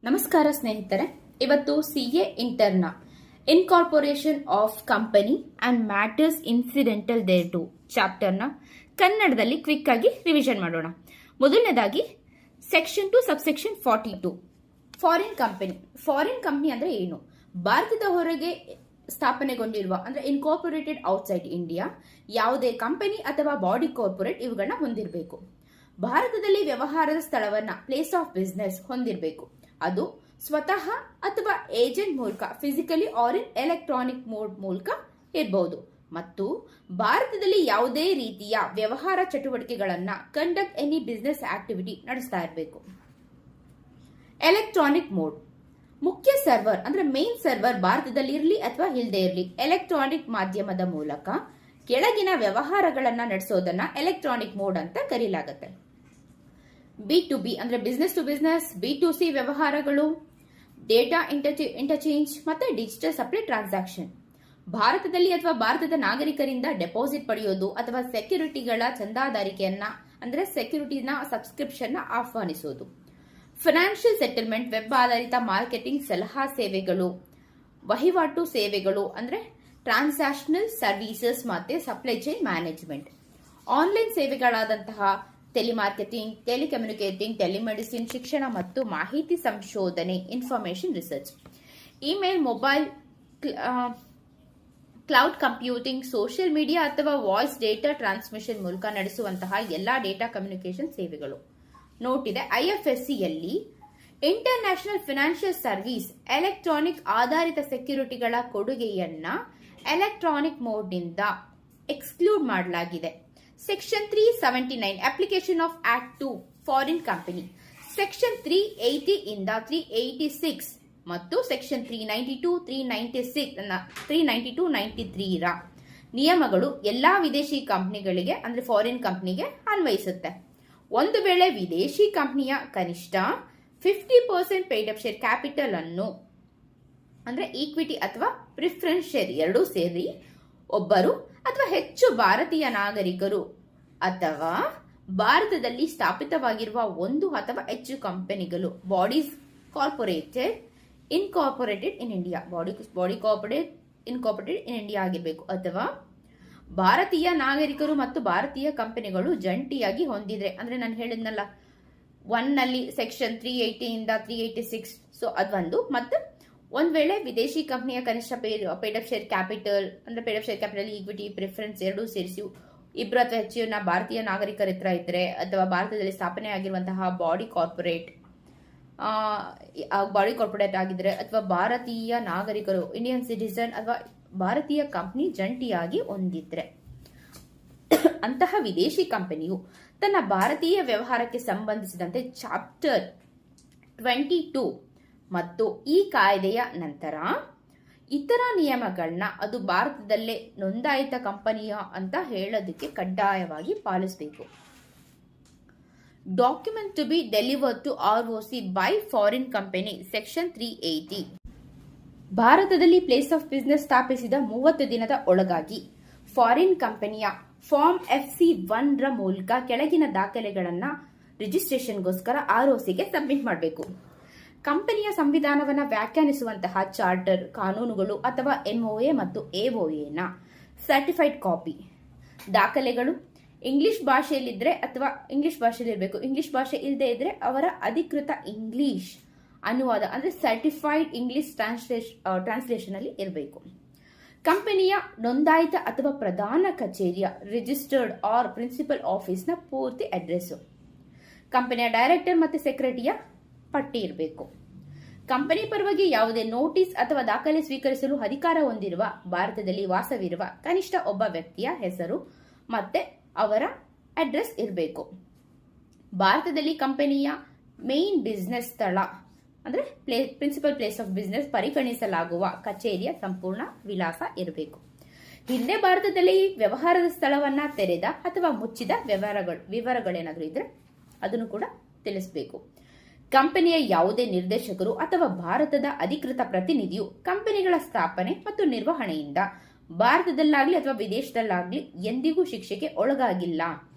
ನಮಸ್ಕಾರ ಸ್ನೇಹಿತರೆ, ಇವತ್ತು ಸಿಎ ಇಂಟರ್ನ incorporation of company and matters incidental thereto ಚಾಪ್ಟರ್ನ ಕನ್ನಡದಲ್ಲಿ ಕ್ವಿಕ್ ಆಗಿ ರಿವಿಷನ್ ಮಾಡೋಣ. ಮೊದಲನೇದಾಗಿ section 2 subsection 42 foreign company. Foreign company ಅಂದ್ರೆ ಏನು? ಭಾರತದ ಹೊರಗೆ ಸ್ಥಾಪನೆಗೊಂಡಿರುವ ಅಂದ್ರೆ ಇನ್ಕಾರ್ಪೊರೇಟೆಡ್ ಔಟ್ಸೈಡ್ ಇಂಡಿಯಾ ಯಾವುದೇ ಕಂಪನಿ ಅಥವಾ ಬಾಡಿ ಕಾರ್ಪೊರೇಟ್ ಇವುಗಳನ್ನ ಹೊಂದಿರಬೇಕು. ಭಾರತದಲ್ಲಿ ವ್ಯವಹಾರದ ಸ್ಥಳವನ್ನ ಪ್ಲೇಸ್ ಆಫ್ ಬಿಸಿನೆಸ್ ಹೊಂದಿರಬೇಕು. ಅದು ಸ್ವತಃ ಅಥವಾ ಏಜೆಂಟ್ ಮೂಲಕ physically or in electronic mode ಮೂಲಕ ಇರಬಹುದು. ಮತ್ತು ಭಾರತದಲ್ಲಿ ಯಾವುದೇ ರೀತಿಯ ವ್ಯವಹಾರ ಚಟುವಟಿಕೆಗಳನ್ನ ಕಂಡಕ್ಟ್ ಎನಿ ಬಿಸಿನೆಸ್ ಆಕ್ಟಿವಿಟಿ ನಡೆಸ್ತಾ ಇರಬೇಕು. ಎಲೆಕ್ಟ್ರಾನಿಕ್ ಮೋಡ್ ಮುಖ್ಯ ಸರ್ವರ್ ಅಂದ್ರೆ ಮೇನ್ ಸರ್ವರ್ ಭಾರತದಲ್ಲಿ ಇರಲಿ ಅಥವಾ ಇಲ್ಲದೆ ಇರಲಿ ಎಲೆಕ್ಟ್ರಾನಿಕ್ ಮಾಧ್ಯಮದ ಮೂಲಕ ಕೆಳಗಿನ ವ್ಯವಹಾರಗಳನ್ನ ನಡೆಸೋದನ್ನ ಎಲೆಕ್ಟ್ರಾನಿಕ್ ಮೋಡ್ ಅಂತ ಕರೆಯಲಾಗುತ್ತೆ. B2B ಅಂದ್ರೆ ಬಿಸಿನೆಸ್ ಟು ಬಿಸಿನೆಸ್, B2C ವ್ಯವಹಾರಗಳು, ಡೇಟಾ ಇಂಟರ್ಚೇಂಜ್ ಮತ್ತೆ ಡಿಜಿಟಲ್ ಸಪ್ಲೈ ಟ್ರಾನ್ಸಾಕ್ಷನ್. ಭಾರತದಲ್ಲಿ ಅಥವಾ ಭಾರತದ ನಾಗರಿಕರಿಂದ ಡೆಪಾಸಿಟ್ ಪಡೆಯೋದು ಅಥವಾ ಸೆಕ್ಯೂರಿಟಿಗಳ ಚಂದಾದಾರಿಕೆಯನ್ನ ಅಂದ್ರೆ ಸೆಕ್ಯೂರಿಟಿನ ಸಬ್ಸ್ಕ್ರಿಪ್ಷನ್ ಆಹ್ವಾನಿಸೋದು. ಫೈನಾನ್ಷಿಯಲ್ ಸೆಟಲ್ಮೆಂಟ್, ವೆಬ್ ಆಧಾರಿತ ಮಾರ್ಕೆಟಿಂಗ್ ಸಲಹಾ ಸೇವೆಗಳು, ವಹಿವಾಟು ಸೇವೆಗಳು ಅಂದ್ರೆ ಟ್ರಾನ್ಸಾಕ್ಷನಲ್ ಸರ್ವಿಸಸ್ ಮತ್ತೆ ಸಪ್ಲೈ ಚೈನ್ ಮ್ಯಾನೇಜ್ಮೆಂಟ್. ಆನ್ಲೈನ್ ಸೇವೆಗಳಾದಂತಹ ಟೆಲಿಮಾರ್ಕೆಟಿಂಗ್, ಟೆಲಿಕಮ್ಯುನಿಕೇಟಿಂಗ್, ಟೆಲಿಮೆಡಿಸಿನ್, ಶಿಕ್ಷಣ ಮತ್ತು ಮಾಹಿತಿ ಸಂಶೋಧನೆ, information research. Email, mobile, cloud computing, social media ಅಥವಾ ವಾಯ್ಸ್ ಡೇಟಾ ಟ್ರಾನ್ಸ್ಮಿಷನ್ ಮೂಲಕ ನಡೆಸುವಂತಹ ಎಲ್ಲಾ ಡೇಟಾ ಕಮ್ಯುನಿಕೇಶನ್ ಸೇವೆಗಳು. ನೋಟ್ ಇದೆ, ಐಎಫ್ಎಸ್ಸಿಯಲ್ಲಿ international financial service electronic ಆಧಾರಿತ ಸೆಕ್ಯೂರಿಟಿಗಳ ಕೊಡುಗೆಯನ್ನ ಎಲೆಕ್ಟ್ರಾನಿಕ್ ಮೋಡ್ನಿಂದ ಎಕ್ಸ್ಕ್ಲೂಡ್ ಮಾಡಲಾಗಿದೆ. Section 379 application of act 2 foreign company. Section 380 ಇಂದ 386 ಮತ್ತು ಸೆಕ್ಷನ್ 392, 393 ರ ನಿಯಮಗಳು ಎಲ್ಲಾ ವಿದೇಶಿ ಕಂಪನಿಗಳಿಗೆ ಅಂದ್ರೆ ಫಾರಿನ್ ಕಂಪನಿಗೆ ಅನ್ವಯಿಸುತ್ತೆ. ಒಂದು ವೇಳೆ ವಿದೇಶಿ ಕಂಪನಿಯ ಕನಿಷ್ಠ 50% ಪೇಡ್ ಅಪ್ ಶೇರ್ ಕ್ಯಾಪಿಟಲ್ ಅನ್ನು ಅಂದ್ರೆ ಈಕ್ವಿಟಿ ಅಥವಾ ಪ್ರಿಫರೆನ್ಸ್ ಶೇರ್ ಎರಡೂ ಸೇರಿ ಒಬ್ಬರು ಅಥವಾ ಹೆಚ್ಚು ಭಾರತೀಯ ನಾಗರಿಕರು ಅಥವಾ ಭಾರತದಲ್ಲಿ ಸ್ಥಾಪಿತವಾಗಿರುವ ಒಂದು ಅಥವಾ ಹೆಚ್ಚು ಕಂಪನಿಗಳು bodies corporated incorporated in India body corporate incorporated in India ಆಗಿರಬೇಕು ಅಥವಾ ಭಾರತೀಯ ನಾಗರಿಕರು ಮತ್ತು ಭಾರತೀಯ ಕಂಪನಿಗಳು ಜಂಟಿಯಾಗಿ ಹೊಂದಿದ್ರೆ ಅಂದ್ರೆ ನಾನು ಹೇಳಿದ್ನಲ್ಲ 1 ನಲ್ಲಿ ಸೆಕ್ಷನ್ 380 ಇಂದ 386 ಸೊ ಅದೊಂದು. ಮತ್ತು ಒಂದ್ ವೇಳೆ ವಿದೇಶಿ ಕಂಪನಿಯ ಕನಿಷ್ಠ ಪೇಡ್ ಅಪ್ ಶೇರ್ ಕ್ಯಾಪಿಟಲ್ ಅಂದ್ರೆ paid up share capital, equity, preference ಎರಡೂ ಸೇರಿಸಿ ಇಬ್ರು ಅಥವಾ ಹೆಚ್ಚಿನ ಭಾರತೀಯ ನಾಗರಿಕರ ಹತ್ರ ಇದ್ರೆ ಅಥವಾ ಭಾರತದಲ್ಲಿ ಸ್ಥಾಪನೆ ಆಗಿರುವಂತಹ ಬಾಡಿ ಕಾರ್ಪೊರೇಟ್ ಆಗಿದ್ರೆ ಅಥವಾ ಭಾರತೀಯ ನಾಗರಿಕರು ಇಂಡಿಯನ್ ಸಿಟಿಸನ್ ಅಥವಾ ಭಾರತೀಯ ಕಂಪನಿ ಜಂಟಿಯಾಗಿ ಹೊಂದಿದ್ರೆ ಅಂತಹ ವಿದೇಶಿ ಕಂಪನಿಯು ತನ್ನ ಭಾರತೀಯ ವ್ಯವಹಾರಕ್ಕೆ ಸಂಬಂಧಿಸಿದಂತೆ ಚಾಪ್ಟರ್ 22 ಮತ್ತು ಈ ಕಾಯ್ದೆಯ ನಂತರ ಇತರ ನಿಯಮಗಳನ್ನ ಅದು ಭಾರತದಲ್ಲೇ ನೋಂದಾಯಿತ ಕಂಪನಿಯ ಅಂತ ಹೇಳೋದಕ್ಕೆ ಕಡ್ಡಾಯವಾಗಿ ಪಾಲಿಸಬೇಕು. Document to be delivered to ROC by foreign company. Section 380 ಭಾರತದಲ್ಲಿ ಪ್ಲೇಸ್ ಆಫ್ ಬಿಸಿನೆಸ್ ಸ್ಥಾಪಿಸಿದ 30 ದಿನದ ಒಳಗಾಗಿ ಫಾರಿನ್ ಕಂಪನಿಯ ಫಾರ್ಮ್ FC1 ರ ಮೂಲಕ ಕೆಳಗಿನ ದಾಖಲೆಗಳನ್ನ ರಿಜಿಸ್ಟ್ರೇಷನ್ಗೋಸ್ಕರ ROCಗೆ ಸಬ್ಮಿಟ್ ಮಾಡಬೇಕು. ಕಂಪನಿಯ ಸಂವಿಧಾನವನ್ನು ವ್ಯಾಖ್ಯಾನಿಸುವಂತಹ ಚಾರ್ಟರ್, ಕಾನೂನುಗಳು ಅಥವಾ MOA ಮತ್ತು AOA ನ ಸರ್ಟಿಫೈಡ್ ಕಾಪಿ, ದಾಖಲೆಗಳು ಇಂಗ್ಲಿಷ್ ಭಾಷೆಯಲ್ಲಿದ್ರೆ ಅಥವಾ ಇಂಗ್ಲಿಷ್ ಭಾಷೆಯಲ್ಲಿ ಇರಬೇಕು. ಇಂಗ್ಲಿಷ್ ಭಾಷೆ ಇಲ್ಲದೆ ಇದ್ರೆ ಅವರ ಅಧಿಕೃತ ಇಂಗ್ಲಿಷ್ ಅನುವಾದ ಅಂದ್ರೆ ಸರ್ಟಿಫೈಡ್ ಇಂಗ್ಲಿಷ್ ಟ್ರಾನ್ಸ್ಲೇಷನ್ ಅಲ್ಲಿ ಇರಬೇಕು. ಕಂಪನಿಯ ನೋಂದಾಯಿತ ಅಥವಾ ಪ್ರಧಾನ ಕಚೇರಿಯ ರಿಜಿಸ್ಟರ್ಡ್ ಆರ್ ಪ್ರಿನ್ಸಿಪಲ್ ಆಫೀಸ್ನ ಪೂರ್ತಿ ಅಡ್ರೆಸ್, ಕಂಪನಿಯ ಡೈರೆಕ್ಟರ್ ಮತ್ತು ಸೆಕ್ರೆಟರಿಯ ಪಟ್ಟಿ ಇರಬೇಕು. ಕಂಪನಿ ಪರವಾಗಿ ಯಾವುದೇ ನೋಟಿಸ್ ಅಥವಾ ದಾಖಲೆ ಸ್ವೀಕರಿಸಲು ಅಧಿಕಾರ ಹೊಂದಿರುವ ಭಾರತದಲ್ಲಿ ವಾಸವಿರುವ ಕನಿಷ್ಠ ಒಬ್ಬ ವ್ಯಕ್ತಿಯ ಹೆಸರು ಮತ್ತೆ ಅವರ ಅಡ್ರೆಸ್ ಇರಬೇಕು. ಭಾರತದಲ್ಲಿ ಕಂಪನಿಯ ಮೇನ್ ಬಿಸಿನೆಸ್ ಸ್ಥಳ ಅಂದ್ರೆ ಪ್ರಿನ್ಸಿಪಲ್ ಪ್ಲೇಸ್ ಆಫ್ ಬಿಸಿನೆಸ್ ಪರಿಗಣಿಸಲಾಗುವ ಕಚೇರಿಯ ಸಂಪೂರ್ಣ ವಿಳಾಸ ಇರಬೇಕು. ಹಿಂದೆ ಭಾರತದಲ್ಲಿ ವ್ಯವಹಾರದ ಸ್ಥಳವನ್ನ ತೆರೆದ ಅಥವಾ ಮುಚ್ಚಿದ ವಿವರಗಳೇನಾದರೂ ಇದ್ರೆ ಅದನ್ನು ಕೂಡ ತಿಳಿಸಬೇಕು. ಕಂಪನಿಯ ಯಾವುದೇ ನಿರ್ದೇಶಕರು ಅಥವಾ ಭಾರತದ ಅಧಿಕೃತ ಪ್ರತಿನಿಧಿಯು ಕಂಪನಿಗಳ ಸ್ಥಾಪನೆ ಮತ್ತು ನಿರ್ವಹಣೆಯಿಂದ ಭಾರತದಲ್ಲಾಗ್ಲಿ ಅಥವಾ ವಿದೇಶದಲ್ಲಾಗ್ಲಿ ಎಂದಿಗೂ ಶಿಕ್ಷೆಗೆ ಒಳಗಾಗಿಲ್ಲ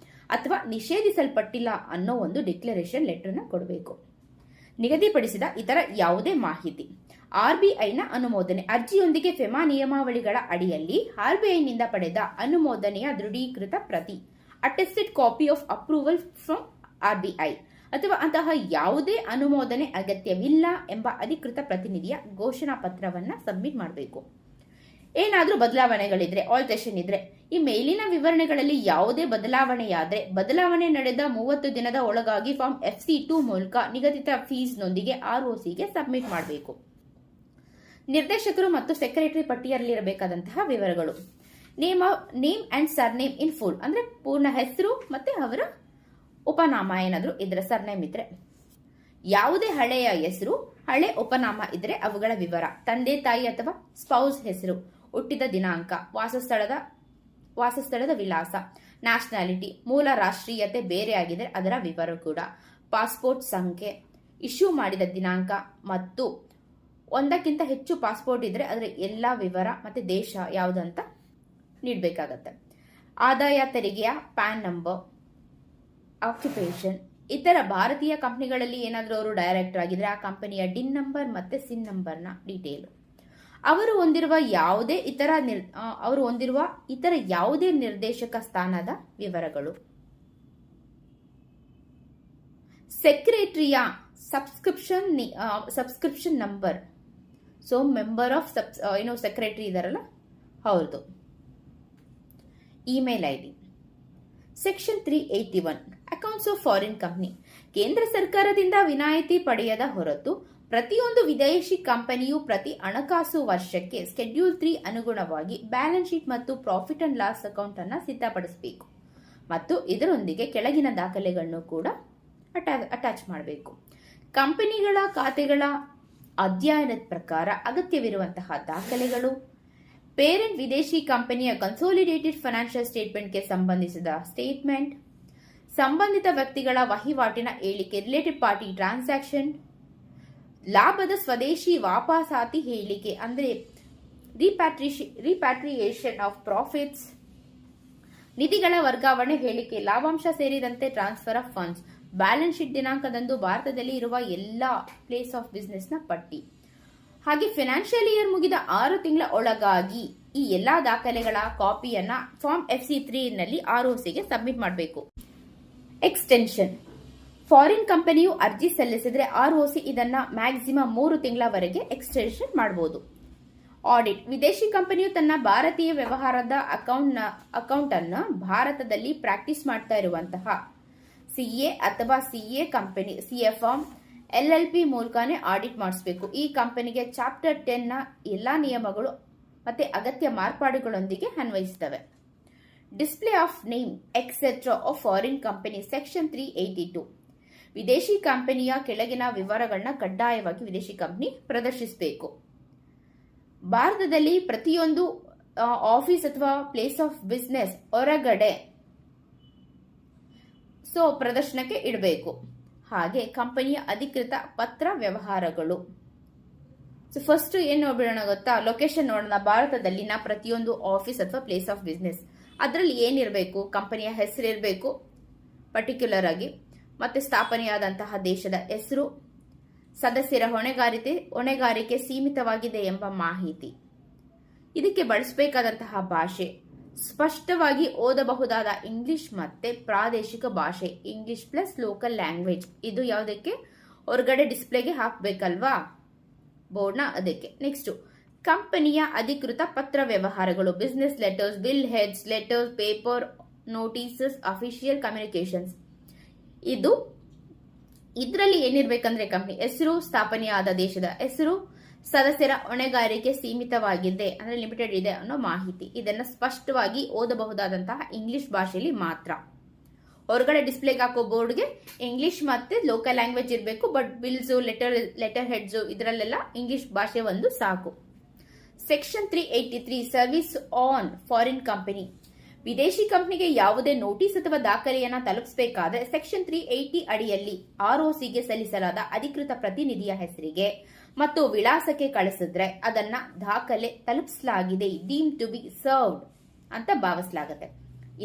ಅಥವಾ ನಿಷೇಧಿಸಲ್ಪಟ್ಟಿಲ್ಲ ಅನ್ನೋ ಒಂದು ಡಿಕ್ಲರೇಷನ್ ಲೆಟರ್ನ ಕೊಡಬೇಕು. ನಿಗದಿಪಡಿಸಿದ ಇತರ ಯಾವುದೇ ಮಾಹಿತಿ. ಆರ್ಬಿಐನ ಅನುಮೋದನೆ. ಅರ್ಜಿಯೊಂದಿಗೆ ಫೆಮಾ ನಿಯಮಾವಳಿಗಳ ಅಡಿಯಲ್ಲಿ ಆರ್ಬಿಐನಿಂದ ಪಡೆದ ಅನುಮೋದನೆಯ ದೃಢೀಕೃತ ಪ್ರತಿ, attested copy of approval from RBI, ಅಥವಾ ಅಂತಹ ಯಾವುದೇ ಅನುಮೋದನೆ ಅಗತ್ಯವಿಲ್ಲ ಎಂಬ ಅಧಿಕೃತ ಪ್ರತಿನಿಧಿಯ ಘೋಷಣಾ ಪತ್ರವನ್ನು ಸಬ್ಮಿಟ್ ಮಾಡಬೇಕು. ಏನಾದರೂ ಬದಲಾವಣೆಗಳಿದ್ರೆ, ಆಲ್ಟರೇಷನ್ ಇದ್ರೆ, ಈ ಮೇಲಿನ ವಿವರಣೆಗಳಲ್ಲಿ ಯಾವುದೇ ಬದಲಾವಣೆಯಾದರೆ ಬದಲಾವಣೆ ನಡೆದ 30 ದಿನದ ಒಳಗಾಗಿ ಫಾರ್ಮ್ FC2 ಮೂಲಕ ನಿಗದಿತ ಫೀಸ್ನೊಂದಿಗೆ ROCಗೆ ಸಬ್ಮಿಟ್ ಮಾಡಬೇಕು. ನಿರ್ದೇಶಕರು ಮತ್ತು ಸೆಕ್ರೆಟರಿ ಪಟ್ಟಿಯಲ್ಲಿರಬೇಕಾದಂತಹ ವಿವರಗಳು. Name and surname in full, ಅಂದ್ರೆ ಪೂರ್ಣ ಹೆಸರು ಮತ್ತೆ ಅವರ ಉಪನಾಮ ಏನಾದರೂ ಇದರ ಸರ್ನೇಮ್ ಇದ್ರೆ, ಯಾವುದೇ ಹಳೆಯ ಹೆಸರು, ಹಳೆ ಉಪನಾಮ ಇದ್ರೆ ಅವುಗಳ ವಿವರ, ತಂದೆ ತಾಯಿ ಅಥವಾ ಸ್ಪೌಸ್ ಹೆಸರು, ಹುಟ್ಟಿದ ದಿನಾಂಕ, ವಾಸಸ್ಥಳದ ವಿಳಾಸ, ನ್ಯಾಷನಾಲಿಟಿ, ಮೂಲ ರಾಷ್ಟ್ರೀಯತೆ ಬೇರೆ ಆಗಿದ್ರೆ ಅದರ ವಿವರ ಕೂಡ, ಪಾಸ್ಪೋರ್ಟ್ ಸಂಖ್ಯೆ, ಇಶ್ಯೂ ಮಾಡಿದ ದಿನಾಂಕ ಮತ್ತು ಒಂದಕ್ಕಿಂತ ಹೆಚ್ಚು ಪಾಸ್ಪೋರ್ಟ್ ಇದ್ರೆ ಅದರ ಎಲ್ಲ ವಿವರ ಮತ್ತೆ ದೇಶ ಯಾವುದಂತ ನೀಡಬೇಕಾಗತ್ತೆ. ಆದಾಯ ತೆರಿಗೆಯ ಪ್ಯಾನ್ ನಂಬರ್, ಆಕ್ಯುಪೇಷನ್. ಇತರ ಭಾರತೀಯ ಕಂಪನಿಗಳಲ್ಲಿ ಏನಾದರೂ ಅವರು ಡೈರೆಕ್ಟರ್ ಆಗಿದ್ರೆ ಆ ಕಂಪನಿಯ ಡಿನ್ ನಂಬರ್ ಮತ್ತೆ ಸಿನ್ ನಂಬರ್ನ ಡೀಟೇಲ್, ಅವರು ಹೊಂದಿರುವ ಇತರ ಯಾವುದೇ ನಿರ್ದೇಶಕ ಸ್ಥಾನದ ವಿವರಗಳು, ಸೆಕ್ರೆಟರಿಯ subscription number, so member of secretary ಇದಾರಲ್ಲ ಹೌದು, email ID. Section 381 accounts of foreign company. ಕೇಂದ್ರ ಸರ್ಕಾರದಿಂದ ವಿನಾಯಿತಿ ಪಡೆಯದ ಹೊರತು ಪ್ರತಿಯೊಂದು ವಿದೇಶಿ ಕಂಪನಿಯು ಪ್ರತಿ ಹಣಕಾಸು ವರ್ಷಕ್ಕೆ ಶೆಡ್ಯೂಲ್ 3 ಅನುಗುಣವಾಗಿ ಬ್ಯಾಲೆನ್ಸ್ ಶೀಟ್ ಮತ್ತು ಪ್ರಾಫಿಟ್ ಅಂಡ್ ಲಾಸ್ ಅಕೌಂಟ್ ಅನ್ನು ಸಿದ್ಧಪಡಿಸಬೇಕು ಮತ್ತು ಇದರೊಂದಿಗೆ ಕೆಳಗಿನ ದಾಖಲೆಗಳನ್ನು ಕೂಡ ಅಟ್ಯಾಚ್ ಮಾಡಬೇಕು. ಕಂಪನಿಗಳ ಖಾತೆಗಳ ಅಧ್ಯಯನದ ಪ್ರಕಾರ ಅಗತ್ಯವಿರುವಂತಹ ದಾಖಲೆಗಳು, ಪೇರೆಂಟ್ ವಿದೇಶಿ ಕಂಪನಿಯ ಕನ್ಸೋಲಿಡೇಟೆಡ್ ಫೈನಾನ್ಷಿಯಲ್ ಸ್ಟೇಟ್ಮೆಂಟ್ಗೆ ಸಂಬಂಧಿಸಿದ ಸ್ಟೇಟ್ಮೆಂಟ್, ಸಂಬಂಧಿತ ವ್ಯಕ್ತಿಗಳ ವಹಿವಾಟಿನ ಹೇಳಿಕೆ ರಿಲೇಟೆಡ್ ಪಾರ್ಟಿ ಟ್ರಾನ್ಸಾಕ್ಷನ್, ಲಾಭದ ಸ್ವದೇಶಿ ವಾಪಸಾತಿ ಹೇಳಿಕೆ ಅಂದರೆ ರಿಪ್ಯಾಟ್ರಿಯೇಷನ್ ಆಫ್ ಪ್ರಾಫಿಟ್ಸ್, ನಿಧಿಗಳ ವರ್ಗಾವಣೆ ಹೇಳಿಕೆ, ಲಾಭಾಂಶ ಸೇರಿದಂತೆ transfer of funds, balance sheet ದಿನಾಂಕದಂದು ಭಾರತದಲ್ಲಿ ಇರುವ ಎಲ್ಲ ಪ್ಲೇಸ್ ಆಫ್ ಬಿಸ್ನೆಸ್ನ ಪಟ್ಟಿ. ಹಾಗೆ ಫೈನಾನ್ಷಿಯಲ್ ಇಯರ್ ಮುಗಿದ 6 ತಿಂಗಳ ಒಳಗಾಗಿ ಈ ಎಲ್ಲಾ ದಾಖಲೆಗಳ ಕಾಪಿಯನ್ನ ಫಾರ್ಮ್ FC3 ನಲ್ಲಿ ROCಗೆ ಸಬ್ಮಿಟ್ ಮಾಡಬೇಕು. ಎಕ್ಸ್ಟೆನ್ಷನ್. ಫಾರಿನ್ ಕಂಪನಿಯು ಅರ್ಜಿ ಸಲ್ಲಿಸಿದ್ರೆ ROC ಇದನ್ನ ಮ್ಯಾಕ್ಸಿಮಮ್ 3 ತಿಂಗಳವರೆಗೆ ಎಕ್ಸ್ಟೆನ್ಷನ್ ಮಾಡಬಹುದು. ಆಡಿಟ್. ವಿದೇಶಿ ಕಂಪನಿಯು ತನ್ನ ಭಾರತೀಯ ವ್ಯವಹಾರದ ಅಕೌಂಟ್ ಅನ್ನು ಭಾರತದಲ್ಲಿ ಪ್ರಾಕ್ಟೀಸ್ ಮಾಡ್ತಾ ಇರುವಂತಹ CA ಅಥವಾ CA ಕಂಪನಿ CFM LLP ಮೂಲಕನೇ ಆಡಿಟ್ ಮಾಡಿಸಬೇಕು. ಈ ಕಂಪನಿಗೆ ಚಾಪ್ಟರ್ 10 ನ ಎಲ್ಲಾ ನಿಯಮಗಳು ಮತ್ತೆ ಅಗತ್ಯ ಮಾರ್ಪಾಡುಗಳೊಂದಿಗೆ ಅನ್ವಯಿಸುತ್ತವೆ. Display of name etcetera of foreign company section 382. ವಿದೇಶಿ ಕಂಪನಿಯ ಕೆಳಗಿನ ವಿವರಗಳನ್ನ ಕಡ್ಡಾಯವಾಗಿ ವಿದೇಶಿ ಕಂಪನಿ ಪ್ರದರ್ಶಿಸಬೇಕು. ಭಾರತದಲ್ಲಿ ಪ್ರತಿಯೊಂದು ಆಫೀಸ್ ಅಥವಾ ಪ್ಲೇಸ್ ಆಫ್ ಬಿಸ್ನೆಸ್ ಹೊರಗಡೆ ಪ್ರದರ್ಶನಕ್ಕೆ ಇಡಬೇಕು. ಹಾಗೆ ಕಂಪನಿಯ ಅಧಿಕೃತ ಪತ್ರ ವ್ಯವಹಾರಗಳು. ಫಸ್ಟ್ ಏನ್ ನೋಡ್ಬಿಡೋಣ ಗೊತ್ತಾ, ಲೊಕೇಶನ್ ನೋಡೋಣ. ಭಾರತದಲ್ಲಿನ ಪ್ರತಿಯೊಂದು ಆಫೀಸ್ ಅಥವಾ ಪ್ಲೇಸ್ ಆಫ್ ಬಿಸ್ನೆಸ್ ಅದರಲ್ಲಿ ಏನಿರಬೇಕು, ಕಂಪನಿಯ ಹೆಸರು ಇರಬೇಕು ಪರ್ಟಿಕ್ಯುಲರ್ ಆಗಿ, ಮತ್ತೆ ಸ್ಥಾಪನೆಯಾದಂತಹ ದೇಶದ ಹೆಸರು, ಸದಸ್ಯರ ಹೊಣೆಗಾರಿಕೆ ಸೀಮಿತವಾಗಿದೆ ಎಂಬ ಮಾಹಿತಿ, ಇದಕ್ಕೆ ಬಳಸಬೇಕಾದಂತಹ ಭಾಷೆ, ಸ್ಪಷ್ಟವಾಗಿ ಓದಬಹುದಾದ ಇಂಗ್ಲಿಷ್ ಮತ್ತೆ ಪ್ರಾದೇಶಿಕ ಭಾಷೆ, ಇಂಗ್ಲಿಷ್ ಪ್ಲಸ್ ಲೋಕಲ್ ಲ್ಯಾಂಗ್ವೇಜ್. ಇದು ಯಾವುದಕ್ಕೆ, ಹೊರಗಡೆ ಡಿಸ್ಪ್ಲೇಗೆ ಹಾಕಬೇಕಲ್ವಾ ಬೋರ್ಡ್ನ, ಅದಕ್ಕೆ. ನೆಕ್ಸ್ಟ್, ಕಂಪನಿಯ ಅಧಿಕೃತ ಪತ್ರ ವ್ಯವಹಾರಗಳು, business letters, bill heads, letters, paper, notices, official communications. ಇದರಲ್ಲಿ ಏನಿರ್ಬೇಕಂದ್ರೆ ಕಂಪನಿ ಹೆಸರು, ಸ್ಥಾಪನೆಯಾದ ದೇಶದ ಹೆಸರು, ಸದಸ್ಯರ ಹೊಣೆಗಾರಿಕೆ ಸೀಮಿತವಾಗಿದೆ ಅಂದ್ರೆ ಲಿಮಿಟೆಡ್ ಇದೆ ಅನ್ನೋ ಮಾಹಿತಿ. ಇದನ್ನ ಸ್ಪಷ್ಟವಾಗಿ ಓದಬಹುದಾದಂತಹ ಇಂಗ್ಲಿಷ್ ಭಾಷೆಯಲ್ಲಿ ಮಾತ್ರ. ಹೊರಗಡೆ ಡಿಸ್ಪ್ಲೇಗೆ ಹಾಕೋ ಬೋರ್ಡ್ಗೆ ಇಂಗ್ಲಿಷ್ ಮತ್ತೆ ಲೋಕಲ್ ಲ್ಯಾಂಗ್ವೇಜ್ ಇರಬೇಕು. ಬಟ್ ಬಿಲ್ಸ್, ಲೆಟರ್ ಹೆಡ್ಸ್ ಇದರಲ್ಲೆಲ್ಲ ಇಂಗ್ಲಿಷ್ ಭಾಷೆ ಒಂದು ಸಾಕು. Section 383 service on foreign company. ವಿದೇಶಿ ಕಂಪನಿಗೆ ಯಾವುದೇ ನೋಟಿಸ್ ಅಥವಾ ದಾಖಲೆಯನ್ನ ತಲುಪಿಸಬೇಕಾದ್ರೆ ಸೆಕ್ಷನ್ 380 ಅಡಿಯಲ್ಲಿ ROCಗೆ ಸಲ್ಲಿಸಲಾದ ಅಧಿಕೃತ ಪ್ರತಿನಿಧಿಯ ಹೆಸರಿಗೆ ಮತ್ತು ವಿಳಾಸಕ್ಕೆ ಕಳಿಸಿದ್ರೆ ಅದನ್ನ ದಾಖಲೆ ತಲುಪಿಸಲಾಗಿದೆ, ಡೀಮ್ ಟು ಬಿ ಸರ್ವ್ಡ್ ಅಂತ ಭಾವಿಸಲಾಗುತ್ತೆ.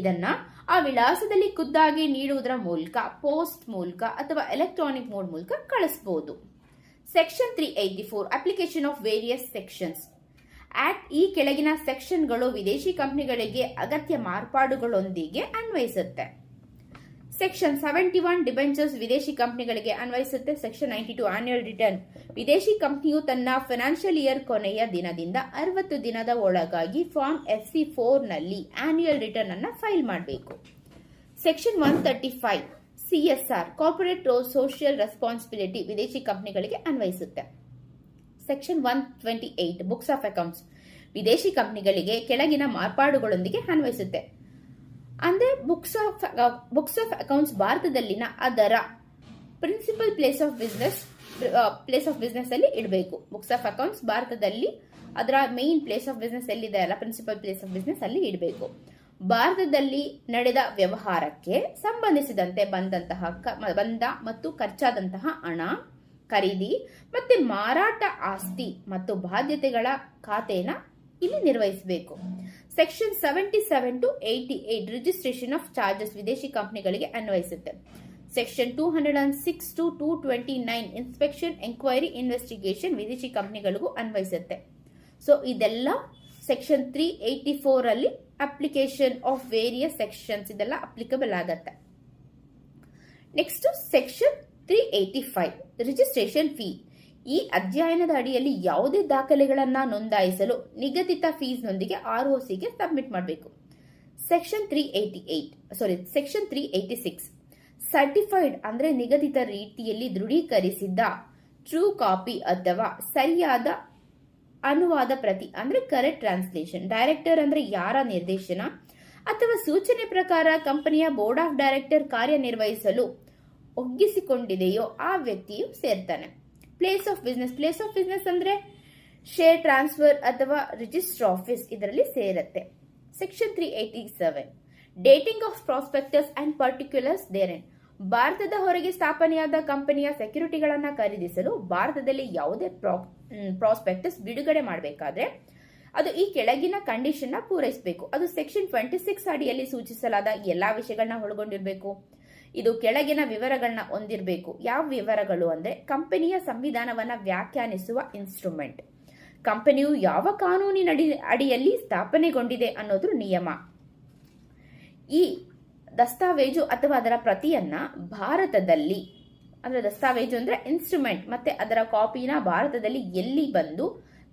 ಇದನ್ನ ಆ ವಿಳಾಸದಲ್ಲಿ ಖುದ್ದಾಗಿ ನೀಡುವುದರ ಮೂಲಕ, ಪೋಸ್ಟ್ ಮೂಲಕ ಅಥವಾ ಎಲೆಕ್ಟ್ರಾನಿಕ್ ಮೋಡ್ ಮೂಲಕ ಕಳಿಸಬಹುದು. Section 384 application of various sections act ಈ ಕೆಳಗಿನ ಸೆಕ್ಷನ್ಗಳು ವಿದೇಶಿ ಕಂಪನಿಗಳಿಗೆ ಅಗತ್ಯ ಮಾರ್ಪಾಡುಗಳೊಂದಿಗೆ ಅನ್ವಯಿಸುತ್ತೆ. ಸೆಕ್ಷನ್ 71 ಡಿಬೆಂಚರ್ಸ್ ವಿದೇಶಿ ಕಂಪನಿಗಳಿಗೆ ಅನ್ವಯಿಸುತ್ತೆ. ಸೆಕ್ಷನ್ 92 ಆನ್ಯುಯಲ್ ರಿಟರ್ನ್ ವಿದೇಶಿ ಕಂಪನಿಯು ತನ್ನ ಫೈನಾನ್ಷಿಯಲ್ ಇಯರ್ ಕೊನೆಯ ದಿನದಿಂದ 60 ದಿನದ ಒಳಗಾಗಿ ಫಾರ್ಮ್ FC4 ನಲ್ಲಿ ಆನ್ಯುಯಲ್ ರಿಟರ್ನ್ ಅನ್ನು ಫೈಲ್ ಮಾಡಬೇಕು. Section 135 CSR corporate social responsibility ವಿದೇಶಿ ಕಂಪನಿಗಳಿಗೆ ಅನ್ವಯಿಸುತ್ತೆ. ಸೆಕ್ಷನ್ 128 ಬುಕ್ಸ್ ಆಫ್ ಅಕೌಂಟ್ಸ್ ವಿದೇಶಿ ಕಂಪನಿಗಳಿಗೆ ಕೆಳಗಿನ ಮಾರ್ಪಾಡುಗಳೊಂದಿಗೆ ಅನ್ವಯಿಸುತ್ತೆ. ಅಂದ್ರೆ ಬುಕ್ಸ್ ಆಫ್ ಅಕೌಂಟ್ಸ್ ಭಾರತದಲ್ಲಿನ ಅದರ ಪ್ರಿನ್ಸಿಪಲ್ ಪ್ಲೇಸ್ ಆಫ್ ಬಿಸ್ನೆಸ್ ಅಲ್ಲಿ ಇಡಬೇಕು. ಬುಕ್ಸ್ ಆಫ್ ಅಕೌಂಟ್ಸ್ ಭಾರತದಲ್ಲಿ ಅದರ ಮೇನ್ ಪ್ಲೇಸ್ ಆಫ್ ಬಿಸ್ನೆಸ್ ಎಲ್ಲಿದೆ ಅಲ್ಲ, ಪ್ರಿನ್ಸಿಪಲ್ ಪ್ಲೇಸ್ ಆಫ್ ಬಿಸ್ನೆಸ್ ಅಲ್ಲಿ ಇಡಬೇಕು. ಭಾರತದಲ್ಲಿ ನಡೆದ ವ್ಯವಹಾರಕ್ಕೆ ಸಂಬಂಧಿಸಿದಂತೆ ಬಂದ ಮತ್ತು ಖರ್ಚಾದಂತಹ ಹಣ, ಖರೀದಿ ಮತ್ತೆ ಮಾರಾಟ ಆಸ್ತಿ ಮತ್ತು ಬಾಧ್ಯತೆಗಳ ಖಾತೆನ ಇಲ್ಲಿ ನಿರ್ವಹಿಸಬೇಕು. Section 77 to 88 registration of charges ವಿದೇಶಿ ಕಂಪನಿಗಳಿಗೆ ಅನ್ವಯಿಸುತ್ತೆ. Section 206 to 229 inspection, enquiry, investigation ವಿದೇಶಿ ಕಂಪನಿಗಳಿಗೂ ಅನ್ವಯಿಸುತ್ತೆ. ಸೊ ಇದೆಲ್ಲ ಸೆಕ್ಷನ್ 384 ಅಲ್ಲಿ ಅಪ್ಲಿಕೇಶನ್ ಆಫ್ ವೇರಿಯಸ್ ಸೆಕ್ಷನ್ಸ್ ಇದೆಲ್ಲ ಅಪ್ಲಿಕಬಲ್ ಆಗತ್ತೆ. Next section 385 registration fee. ಈ ಅಧ್ಯಯನದ ಅಡಿಯಲ್ಲಿ ಯಾವುದೇ ದಾಖಲೆಗಳನ್ನ ನೋಂದಾಯಿಸಲು ನಿಗದಿತ ಫೀಸ್ನೊಂದಿಗೆ ROCಗೆ ಸಬ್ಮಿಟ್ ಮಾಡಬೇಕು. ಸೆಕ್ಷನ್ 386 ಸರ್ಟಿಫೈಡ್ ಅಂದ್ರೆ ನಿಗದಿತ ರೀತಿಯಲ್ಲಿ ದೃಢೀಕರಿಸಿದ ಟ್ರೂ ಕಾಪಿ ಅಥವಾ ಸರಿಯಾದ ಅನುವಾದ ಪ್ರತಿ ಅಂದ್ರೆ ಕರೆಕ್ಟ್ ಟ್ರಾನ್ಸ್ಲೇಷನ್. ಡೈರೆಕ್ಟರ್ ಅಂದ್ರೆ ಯಾರ ನಿರ್ದೇಶನ ಅಥವಾ ಸೂಚನೆ ಪ್ರಕಾರ ಕಂಪನಿಯ ಬೋರ್ಡ್ ಆಫ್ ಡೈರೆಕ್ಟರ್ ಕಾರ್ಯನಿರ್ವಹಿಸಲು ಒಗ್ಗಿಸಿಕೊಂಡಿದೆಯೋ ಆ ವ್ಯಕ್ತಿಯು ಸೇರ್ತಾನೆ. ಪ್ಲೇಸ್ ಆಫ್ ಬಿಸ್ನೆಸ್ ಅಂದ್ರೆ ಶೇರ್ ಟ್ರಾನ್ಸ್ಫರ್ ಅಥವಾ ರಿಜಿಸ್ಟರ್ ಆಫೀಸ್ ಇದರಲ್ಲಿ ಸೇರುತ್ತೆ. Section 387 dating of prospectus and particulars therein. ಭಾರತದ ಹೊರಗೆ ಸ್ಥಾಪನೆಯಾದ ಕಂಪನಿಯ ಸೆಕ್ಯೂರಿಟಿಗಳನ್ನ ಖರೀದಿಸಲು ಭಾರತದಲ್ಲಿ ಯಾವುದೇ ಪ್ರಾಸ್ಪೆಕ್ಟಸ್ ಬಿಡುಗಡೆ ಮಾಡಬೇಕಾದ್ರೆ ಅದು ಈ ಕೆಳಗಿನ ಕಂಡೀಷನ್ ನ ಪೂರೈಸಬೇಕು. ಅದು ಸೆಕ್ಷನ್ 26 ಅಡಿಯಲ್ಲಿ ಸೂಚಿಸಲಾದ ಎಲ್ಲಾ ವಿಷಯಗಳನ್ನ ಒಳಗೊಂಡಿರಬೇಕು. ಇದು ಕೆಳಗಿನ ವಿವರಗಳನ್ನ ಹೊಂದಿರಬೇಕು. ಯಾವ ವಿವರಗಳು ಅಂದ್ರೆ ಕಂಪನಿಯ ಸಂವಿಧಾನವನ್ನ ವ್ಯಾಖ್ಯಾನಿಸುವ ಇನ್ಸ್ಟ್ರೂಮೆಂಟ್, ಕಂಪನಿಯು ಯಾವ ಕಾನೂನಿನ ಅಡಿಯಲ್ಲಿ ಸ್ಥಾಪನೆಗೊಂಡಿದೆ ಅನ್ನೋದ್ರ ನಿಯಮ, ಈ ದಸ್ತಾವೇಜು ಅಥವಾ ಅದರ ಪ್ರತಿಯನ್ನ ಭಾರತದಲ್ಲಿ ಅಂದ್ರೆ ದಸ್ತಾವೇಜು ಅಂದ್ರೆ ಇನ್ಸ್ಟ್ರೂಮೆಂಟ್ ಮತ್ತೆ ಅದರ ಕಾಪಿನ ಭಾರತದಲ್ಲಿ ಎಲ್ಲಿ ಬಂದು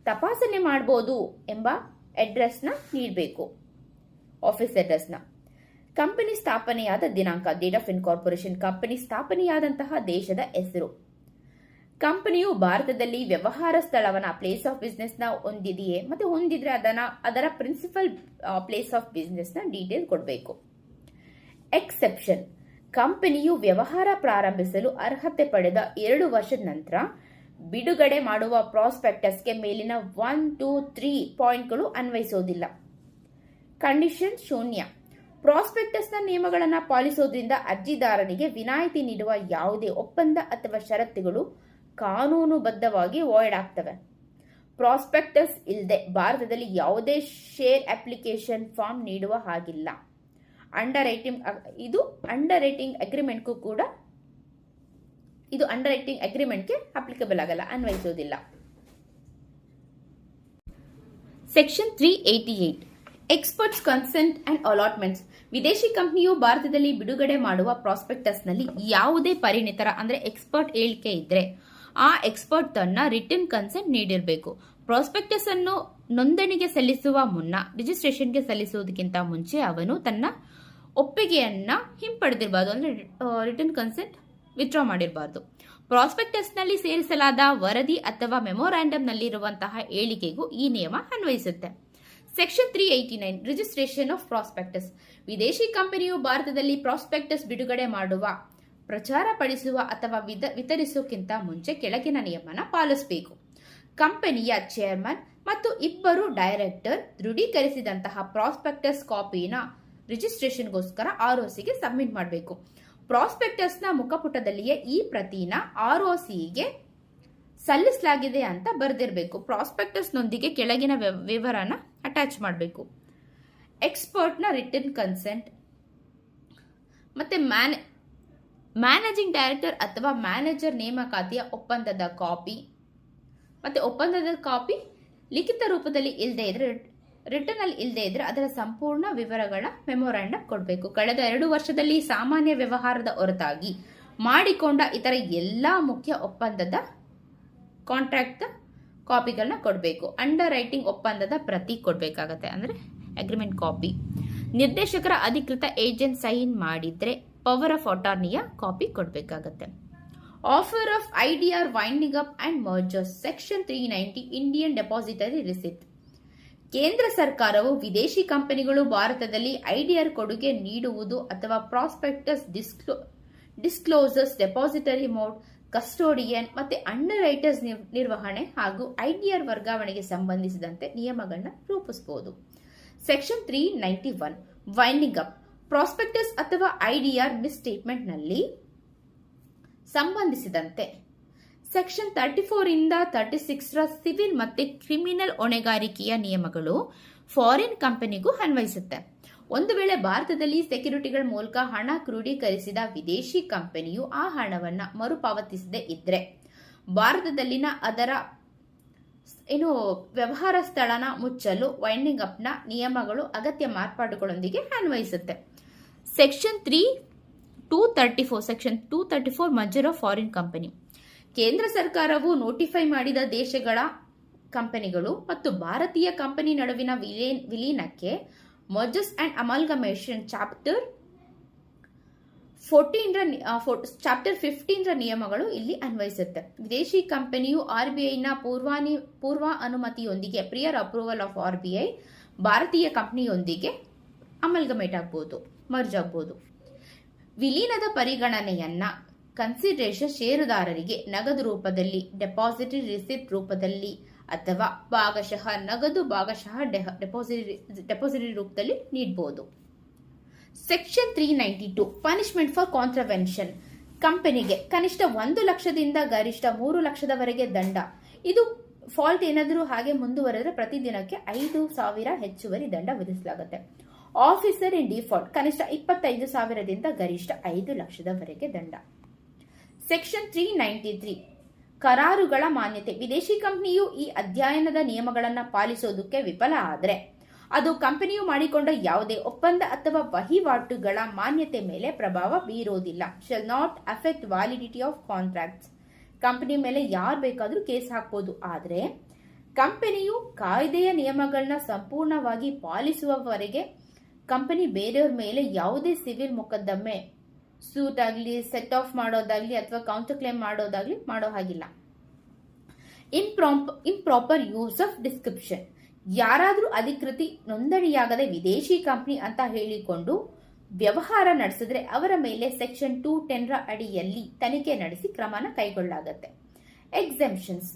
ತಪಾಸಣೆ ಮಾಡಬಹುದು ಎಂಬ ಅಡ್ರೆಸ್ನ ನೀಡಬೇಕು, ಆಫೀಸ್ ಅಡ್ರೆಸ್ನ. ಕಂಪನಿ ಸ್ಥಾಪನೆಯಾದ ದಿನಾಂಕ, ಡೇಟ್ ಆಫ್ ಇನ್ಕಾರ್ಪೊರೇಷನ್, ಕಂಪನಿ ಸ್ಥಾಪನೆಯಾದಂತಹ ದೇಶದ ಹೆಸರು, ಕಂಪನಿಯು ಭಾರತದಲ್ಲಿ ವ್ಯವಹಾರ ಸ್ಥಳವನ್ನ ಪ್ಲೇಸ್ ಆಫ್ ಬಿಸ್ನೆಸ್ ನ ಹೊಂದಿದೆಯೇ ಮತ್ತೆ ಹೊಂದಿದ್ರೆ ಅದರ ಪ್ರಿನ್ಸಿಪಲ್ ಪ್ಲೇಸ್ ಆಫ್ ಬಿಸ್ನೆಸ್ ನ ಡೀಟೇಲ್ ಕೊಡಬೇಕು. ಎಕ್ಸೆಪ್ಷನ್, ಕಂಪನಿಯು ವ್ಯವಹಾರ ಪ್ರಾರಂಭಿಸಲು ಅರ್ಹತೆ ಪಡೆದ 2 ವರ್ಷದ ನಂತರ ಬಿಡುಗಡೆ ಮಾಡುವ ಪ್ರಾಸ್ಪೆಕ್ಟಸ್ಗೆ ಮೇಲಿನ 1, 2, 3 ಪಾಯಿಂಟ್ಗಳು ಅನ್ವಯಿಸೋದಿಲ್ಲ. ಕಂಡೀಷನ್ ಶೂನ್ಯ, ಪ್ರಾಸ್ಪೆಕ್ಟಸ್ನ ನಿಯಮಗಳನ್ನು ಪಾಲಿಸೋದ್ರಿಂದ ಅರ್ಜಿದಾರನಿಗೆ ವಿನಾಯಿತಿ ನೀಡುವ ಯಾವುದೇ ಒಪ್ಪಂದ ಅಥವಾ ಷರತ್ತುಗಳು ಕಾನೂನುಬದ್ಧವಾಗಿ ವಾಯ್ಡ್ ಆಗ್ತವೆ. ಪ್ರಾಸ್ಪೆಕ್ಟಸ್ ಇಲ್ಲದೆ ಭಾರತದಲ್ಲಿ ಯಾವುದೇ ಶೇರ್ ಅಪ್ಲಿಕೇಶನ್ ಫಾರ್ಮ್ ನೀಡುವ ಹಾಗಿಲ್ಲ. ಅಂಡರ್ ರೈಟಿಂಗ್ ಅಗ್ರಿಮೆಂಟ್ಗೂ ಕೂಡ ಇದು ಅಂಡರ್ ರೈಟಿಂಗ್ ಅಗ್ರಿಮೆಂಟ್ಗೆ ಅಪ್ಲಿಕಬಲ್ ಆಗಲ್ಲ, ಅನ್ವಯಿಸೋದಿಲ್ಲ. Section 388 experts consent and allotments. ವಿದೇಶಿ ಕಂಪನಿಯು ಭಾರತದಲ್ಲಿ ಬಿಡುಗಡೆ ಮಾಡುವ ಪ್ರಾಸ್ಪೆಕ್ಟಸ್ನಲ್ಲಿ ಯಾವುದೇ ಪರಿಣಿತರ ಅಂದ್ರೆ ಎಕ್ಸ್ಪರ್ಟ್ ಹೇಳಿಕೆ ಇದ್ರೆ ಆ ಎಕ್ಸ್ಪರ್ಟ್ ತನ್ನ ರಿಟರ್ನ್ ಕನ್ಸೆಂಟ್ ನೀಡಿರಬೇಕು. ಪ್ರಾಸ್ಪೆಕ್ಟಸ್ ಅನ್ನು ನೋಂದಣಿಗೆ ಸಲ್ಲಿಸುವ ಮುನ್ನ, ರಿಜಿಸ್ಟ್ರೇಷನ್ಗೆ ಸಲ್ಲಿಸುವುದಕ್ಕಿಂತ ಮುಂಚೆ ಅವನು ತನ್ನ ಒಪ್ಪಿಗೆಯನ್ನ ಹಿಂಪಡೆದಿರಬಾರ್ದು, ಅಂದ್ರೆ ರಿಟರ್ನ್ ಕನ್ಸೆಂಟ್ ವಿತ್ಡ್ರಾ ಮಾಡಿರಬಾರ್ದು. ಪ್ರಾಸ್ಪೆಕ್ಟಸ್ನಲ್ಲಿ ಸೇರಿಸಲಾದ ವರದಿ ಅಥವಾ ಮೆಮೊರಾಂಡಂನಲ್ಲಿರುವಂತಹ ಹೇಳಿಕೆಗೂ ಈ ನಿಯಮ ಅನ್ವಯಿಸುತ್ತೆ. Section 389 registration of prospectus. ವಿದೇಶಿ ಕಂಪನಿಯು ಭಾರತದಲ್ಲಿ ಪ್ರಾಸ್ಪೆಕ್ಟಸ್ ಬಿಡುಗಡೆ ಮಾಡುವ, ಪ್ರಚಾರ ಪಡಿಸುವ ಅಥವಾ ವಿತರಿಸೋಕ್ಕಿಂತ ಮುಂಚೆ ಕೆಳಗಿನ ನಿಯಮನ ಪಾಲಿಸಬೇಕು. ಕಂಪನಿಯ ಚೇರ್ಮನ್ ಮತ್ತು 2 ಡೈರೆಕ್ಟರ್ ದೃಢೀಕರಿಸಿದಂತಹ ಪ್ರಾಸ್ಪೆಕ್ಟಸ್ ಕಾಪಿನ ರಿಜಿಸ್ಟ್ರೇಷನ್ಗೋಸ್ಕರ ROCಗೆ ಸಬ್ಮಿಟ್ ಮಾಡಬೇಕು. ಪ್ರಾಸ್ಪೆಕ್ಟಸ್ನ ಮುಖಪುಟದಲ್ಲಿಯೇ ಈ ಪ್ರತಿನ ROCಗೆ ಸಲ್ಲಿಸಲಾಗಿದೆ ಅಂತ ಬರೆದಿರಬೇಕು. ಪ್ರಾಸ್ಪೆಕ್ಟಸ್ನೊಂದಿಗೆ ಕೆಳಗಿನ ವಿವರನ ಅಟ್ಯಾಚ್ ಮಾಡಬೇಕು. ಎಕ್ಸ್ಪರ್ಟ್ನ ರಿಟರ್ನ್ ಕನ್ಸೆಂಟ್ ಮತ್ತು ಮ್ಯಾನೇಜಿಂಗ್ ಡೈರೆಕ್ಟರ್ ಅಥವಾ ಮ್ಯಾನೇಜರ್ ನೇಮಕಾತಿಯ ಒಪ್ಪಂದದ ಕಾಪಿ, ಮತ್ತು ಒಪ್ಪಂದದ ಕಾಪಿ ಲಿಖಿತ ರೂಪದಲ್ಲಿ ಇಲ್ಲದೆ ಇದ್ರೆ, ರಿಟರ್ನ್ ಅಲ್ಲಿ ಇಲ್ಲದೆ ಇದ್ರೆ ಅದರ ಸಂಪೂರ್ಣ ವಿವರಗಳ ಮೆಮೊರಾಂಡಮ್ ಕೊಡಬೇಕು. ಕಳೆದ 2 ವರ್ಷದಲ್ಲಿ ಸಾಮಾನ್ಯ ವ್ಯವಹಾರದ ಹೊರತಾಗಿ ಮಾಡಿಕೊಂಡ ಇತರ ಎಲ್ಲಾ ಮುಖ್ಯ ಒಪ್ಪಂದದ ಕಾಂಟ್ರಾಕ್ಟ್ ಕಾಪಿಗಳನ್ನ ಕೊಡಬೇಕು. ಅಂಡರ್ ರೈಟಿಂಗ್ ಒಪ್ಪಂದದ ಪ್ರತಿ ಕೊಡಬೇಕಾಗತ್ತೆ, ಅಂದರೆ ಅಗ್ರಿಮೆಂಟ್ ಕಾಪಿ. ನಿರ್ದೇಶಕರ ಅಧಿಕೃತ ಏಜೆಂಟ್ ಸೈನ್ ಮಾಡಿದ್ರೆ ಪವರ್ ಆಫ್ ಅಟಾರ್ನಿಯ ಕಾಪಿ ಕೊಡಬೇಕಾಗತ್ತೆ. Offer of IDR winding up and mergers section 390 Indian depository receipt. ಕೇಂದ್ರ ಸರ್ಕಾರವು ವಿದೇಶಿ ಕಂಪನಿಗಳು ಭಾರತದಲ್ಲಿ ಐಡಿಆರ್ ಕೊಡುಗೆ ನೀಡುವುದು ಅಥವಾ prospectus disclosures, depository mode, custodian ಮತ್ತು ಅಂಡರ್ ರೈಟರ್ಸ್ ನಿರ್ವಹಣೆ ಹಾಗೂ ಐಡಿಆರ್ ವರ್ಗಾವಣೆಗೆ ಸಂಬಂಧಿಸಿದಂತೆ ನಿಯಮಗಳನ್ನ ರೂಪಿಸಬಹುದು. Section 391 winding up. ಪ್ರಾಸ್ಪೆಕ್ಟಸ್ ಅಥವಾ ಐಡಿಆರ್ ಮಿಸ್ಸ್ಟೇಟ್ಮೆಂಟ್ ನಲ್ಲಿ ಸಂಬಂಧಿಸಿದಂತೆ ಸೆಕ್ಷನ್ 34 ಇಂದ 36 ರ ಸಿವಿಲ್ ಮತ್ತು ಕ್ರಿಮಿನಲ್ ಹೊಣೆಗಾರಿಕೆಯ ನಿಯಮಗಳು ಫಾರಿನ್ ಕಂಪನಿಗೂ ಅನ್ವಯಿಸುತ್ತೆ. ಒಂದು ವೇಳೆ ಭಾರತದಲ್ಲಿ ಸೆಕ್ಯೂರಿಟಿಗಳ ಮೂಲಕ ಹಣ ಕ್ರೋಢೀಕರಿಸಿದ ವಿದೇಶಿ ಕಂಪನಿಯು ಆ ಹಣವನ್ನು ಮರುಪಾವತಿಸದೇ ಇದ್ರೆ ಭಾರತದಲ್ಲಿನ ಅದರ ವ್ಯವಹಾರ ಸ್ಥಳನ ಮುಚ್ಚಲು ವೈಂಡಿಂಗ್ ಅಪ್ನ ನಿಯಮಗಳು ಅಗತ್ಯ ಮಾರ್ಪಾಡುಗಳೊಂದಿಗೆ ಅನ್ವಯಿಸುತ್ತೆ. Section 234 merger of foreign company. ಕೇಂದ್ರ ಸರ್ಕಾರವು ನೋಟಿಫೈ ಮಾಡಿದ ದೇಶಗಳ ಕಂಪನಿಗಳು ಮತ್ತು ಭಾರತೀಯ ಕಂಪನಿ ನಡುವಿನ ವಿಲೀನಕ್ಕೆ ಮರ್ಜರ್ಸ್ ಅಂಡ್ ಅಮಲ್ಗಮೇಷನ್ ಚಾಪ್ಟರ್ 15 ರ ನಿಯಮಗಳು ಇಲ್ಲಿ ಅನ್ವಯಿಸುತ್ತೆ. ವಿದೇಶಿ ಕಂಪನಿಯು ಆರ್ಬಿಐನ ಪೂರ್ವ ಅನುಮತಿಯೊಂದಿಗೆ ಪ್ರಿಯರ್ ಅಪ್ರೂವಲ್ ಆಫ್ ಆರ್ಬಿಐ ಭಾರತೀಯ ಕಂಪನಿಯೊಂದಿಗೆ ಅಮಲ್ಗಮೇಟ್ ಆಗಬಹುದು, ಮರ್ಜ್ ಆಗಬಹುದು. ವಿಲೀನದ ಪರಿಗಣನೆಯನ್ನ ಕನ್ಸಿಡರೇಷನ್ ಷೇರುದಾರರಿಗೆ ನಗದು ರೂಪದಲ್ಲಿ, ಡೆಪಾಸಿಟರಿ ರಿಸಿಪ್ಟ್ ರೂಪದಲ್ಲಿ ಅಥವಾ ಭಾಗಶಃ ನಗದು ಭಾಗಶಃ ಡೆಪಾಸಿಟರಿ ರೂಪದಲ್ಲಿ ನೀಡಬಹುದು. Section 392 punishment for contravention. ಕಂಪನಿಗೆ ಕನಿಷ್ಠ 1 ಲಕ್ಷದಿಂದ ಗರಿಷ್ಠ 3 ಲಕ್ಷದವರೆಗೆ ದಂಡ. ಇದು ಫಾಲ್ಟ್ ಏನಾದರೂ ಹಾಗೆ ಮುಂದುವರೆದರೆ ಪ್ರತಿದಿನಕ್ಕೆ 5,000 ಹೆಚ್ಚುವರಿ ದಂಡ ವಿಧಿಸಲಾಗುತ್ತೆ. ಆಫೀಸರ್ ಇನ್ ಡಿಫಾಲ್ಟ್ ಕನಿಷ್ಠ 25,000ದಿಂದ ಗರಿಷ್ಠ 5 ಲಕ್ಷದವರೆಗೆ ದಂಡ. ಸೆಕ್ಷನ್ 393 ಕರಾರುಗಳ ಮಾನ್ಯತೆ. ವಿದೇಶಿ ಕಂಪನಿಯು ಈ ಅಧ್ಯಯನದ ನಿಯಮಗಳನ್ನು ಪಾಲಿಸೋದಕ್ಕೆ ವಿಫಲ ಆದರೆ ಅದು ಕಂಪನಿಯು ಮಾಡಿಕೊಂಡ ಯಾವುದೇ ಒಪ್ಪಂದ ಅಥವಾ ವಹಿವಾಟುಗಳ ಮಾನ್ಯತೆ ಮೇಲೆ ಪ್ರಭಾವ ಬೀರೋದಿಲ್ಲ. Shall not affect validity of contracts. Company ಮೇಲೆ ಯಾರು ಬೇಕಾದರೂ ಕೇಸ್ ಹಾಕಬಹುದು, ಆದರೆ ಕಂಪನಿಯು ಕಾಯ್ದೆಯ ನಿಯಮಗಳನ್ನ ಸಂಪೂರ್ಣವಾಗಿ ಪಾಲಿಸುವವರೆಗೆ ಕಂಪನಿ ಬೇರೆಯವ್ರ ಮೇಲೆ ಯಾವುದೇ ಸಿವಿಲ್ ಮೊಕದ್ದಮೆ, ಸೂಟ್ ಆಗಲಿ, ಸೆಟ್ ಆಫ್ ಮಾಡೋದಾಗ್ಲಿ ಅಥವಾ ಕೌಂಟರ್ ಕ್ಲೇಮ್ ಮಾಡೋದಾಗ್ಲಿ ಮಾಡೋ ಹಾಗಿಲ್ಲ. Improper use of description. ಯಾರಾದರೂ ಅಧಿಕೃತಿ ನೋಂದಣಿಯಾಗದೆ ವಿದೇಶಿ ಕಂಪನಿ ಅಂತ ಹೇಳಿಕೊಂಡು ವ್ಯವಹಾರ ನಡೆಸಿದ್ರೆ ಅವರ ಮೇಲೆ ಸೆಕ್ಷನ್ 210 ರ ಅಡಿಯಲ್ಲಿ ತನಿಖೆ ನಡೆಸಿ ಕ್ರಮನ ಕೈಗೊಳ್ಳಲಾಗುತ್ತೆ. ಎಕ್ಸೆಂಪ್ಷನ್ಸ್.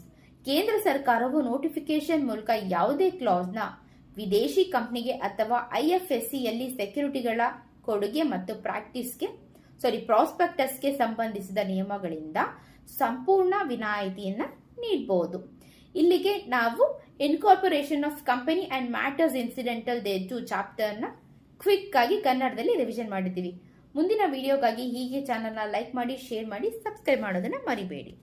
ಕೇಂದ್ರ ಸರ್ಕಾರವು ನೋಟಿಫಿಕೇಶನ್ ಮೂಲಕ ಯಾವುದೇ ಕ್ಲಾಸ್ನ ವಿದೇಶಿ ಕಂಪನಿಗೆ ಅಥವಾ ಐಎಫ್ಎಸ್ಸಿಯಲ್ಲಿ ಸೆಕ್ಯೂರಿಟಿಗಳ ಕೊಡುಗೆ ಮತ್ತು ಪ್ರಾಸ್ಪೆಕ್ಟಸ್ಗೆ ಸಂಬಂಧಿಸಿದ ನಿಯಮಗಳಿಂದ ಸಂಪೂರ್ಣ ವಿನಾಯಿತಿಯನ್ನ ನೀಡಬಹುದು. ಇಲ್ಲಿಗೆ ನಾವು incorporation of company and matters incidental thereto ಚಾಪ್ಟರ್ನ ಕ್ವಿಕ್ ಆಗಿ ಕನ್ನಡದಲ್ಲಿ ರಿವಿಷನ್ ಮಾಡಿದ್ದೀವಿ. ಮುಂದಿನ ವಿಡಿಯೋಗಾಗಿ ಹೀಗೆ ಚಾನಲ್ನ ಲೈಕ್ ಮಾಡಿ, ಶೇರ್ ಮಾಡಿ, ಸಬ್ಸ್ಕ್ರೈಬ್ ಮಾಡೋದನ್ನ ಮರಿಬೇಡಿ.